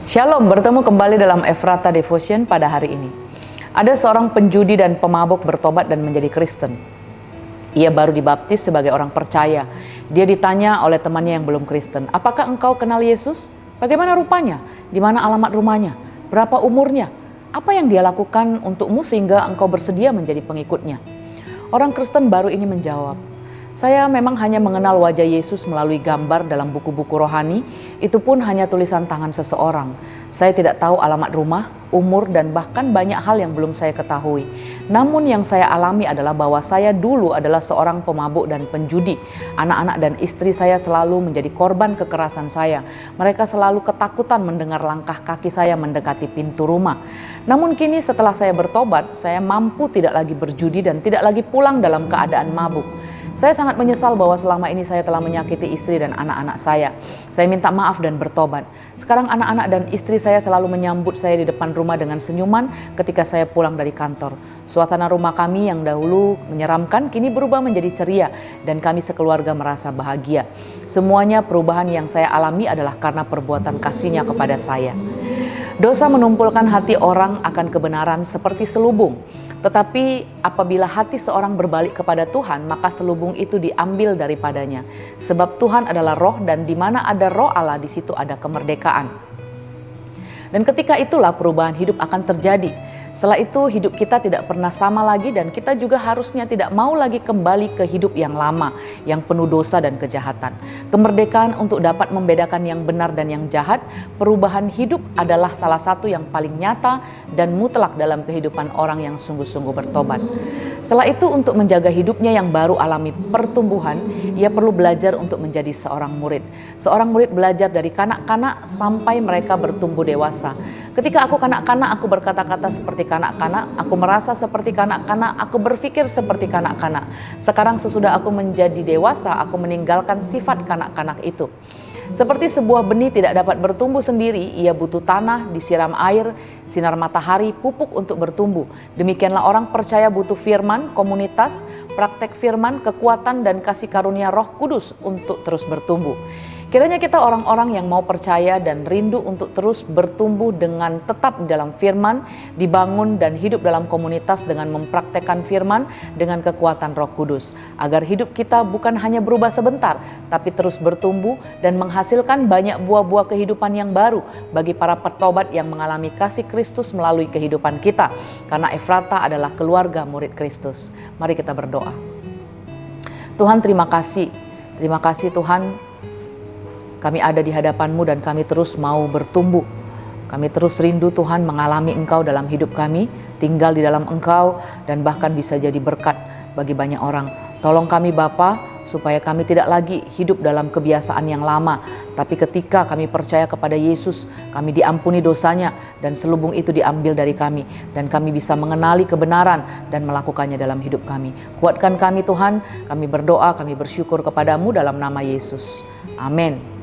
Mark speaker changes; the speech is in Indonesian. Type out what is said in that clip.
Speaker 1: Shalom, bertemu kembali dalam Ephrata Devotion pada hari ini. Ada seorang penjudi dan pemabuk bertobat dan menjadi Kristen. Ia baru dibaptis sebagai orang percaya. Dia ditanya oleh temannya yang belum Kristen, "Apakah engkau kenal Yesus? Bagaimana rupanya? Di mana alamat rumahnya? Berapa umurnya? Apa yang dia lakukan untukmu sehingga engkau bersedia menjadi pengikutnya?" Orang Kristen baru ini menjawab, "Saya memang hanya mengenal wajah Yesus melalui gambar dalam buku-buku rohani, itu pun hanya tulisan tangan seseorang. Saya tidak tahu alamat rumah, umur, dan bahkan banyak hal yang belum saya ketahui. Namun yang saya alami adalah bahwa saya dulu adalah seorang pemabuk dan penjudi. Anak-anak dan istri saya selalu menjadi korban kekerasan saya. Mereka selalu ketakutan mendengar langkah kaki saya mendekati pintu rumah. Namun kini setelah saya bertobat, saya mampu tidak lagi berjudi dan tidak lagi pulang dalam keadaan mabuk. Saya sangat menyesal bahwa selama ini saya telah menyakiti istri dan anak-anak saya. Saya minta maaf dan bertobat. Sekarang anak-anak dan istri saya selalu menyambut saya di depan rumah dengan senyuman ketika saya pulang dari kantor. Suasana rumah kami yang dahulu menyeramkan kini berubah menjadi ceria dan kami sekeluarga merasa bahagia. Semuanya perubahan yang saya alami adalah karena perbuatan kasih-Nya kepada saya. Dosa menumpulkan hati orang akan kebenaran seperti selubung. Tetapi apabila hati seorang berbalik kepada Tuhan, maka selubung itu diambil daripadanya. Sebab Tuhan adalah roh dan di mana ada roh Allah, di situ ada kemerdekaan. Dan ketika itulah perubahan hidup akan terjadi. Setelah itu hidup kita tidak pernah sama lagi dan kita juga harusnya tidak mau lagi kembali ke hidup yang lama, yang penuh dosa dan kejahatan. Kemerdekaan untuk dapat membedakan yang benar dan yang jahat, perubahan hidup adalah salah satu yang paling nyata dan mutlak dalam kehidupan orang yang sungguh-sungguh bertobat. Setelah itu untuk menjaga hidupnya yang baru alami pertumbuhan, ia perlu belajar untuk menjadi seorang murid. Seorang murid belajar dari kanak-kanak sampai mereka bertumbuh dewasa. Ketika aku kanak-kanak, aku berkata-kata seperti kanak-kanak, aku merasa seperti kanak-kanak, aku berpikir seperti kanak-kanak. Sekarang sesudah aku menjadi dewasa, aku meninggalkan sifat kanak-kanak itu. Seperti sebuah benih tidak dapat bertumbuh sendiri, ia butuh tanah, disiram air, sinar matahari, pupuk untuk bertumbuh. Demikianlah orang percaya butuh firman, komunitas, praktek firman, kekuatan dan kasih karunia Roh Kudus untuk terus bertumbuh. Kiranya kita orang-orang yang mau percaya dan rindu untuk terus bertumbuh dengan tetap di dalam firman, dibangun dan hidup dalam komunitas dengan mempraktekkan firman dengan kekuatan Roh Kudus. Agar hidup kita bukan hanya berubah sebentar, tapi terus bertumbuh dan menghasilkan banyak buah-buah kehidupan yang baru bagi para petobat yang mengalami kasih Kristus melalui kehidupan kita. Karena Ephrata adalah keluarga murid Kristus. Mari kita berdoa. Tuhan, terima kasih. Terima kasih Tuhan. Kami ada di hadapan-Mu dan kami terus mau bertumbuh. Kami terus rindu Tuhan mengalami Engkau dalam hidup kami, tinggal di dalam Engkau dan bahkan bisa jadi berkat bagi banyak orang. Tolong kami Bapa supaya kami tidak lagi hidup dalam kebiasaan yang lama. Tapi ketika kami percaya kepada Yesus, kami diampuni dosanya dan selubung itu diambil dari kami. Dan kami bisa mengenali kebenaran dan melakukannya dalam hidup kami. Kuatkan kami Tuhan, kami berdoa, kami bersyukur kepadamu dalam nama Yesus. Amin.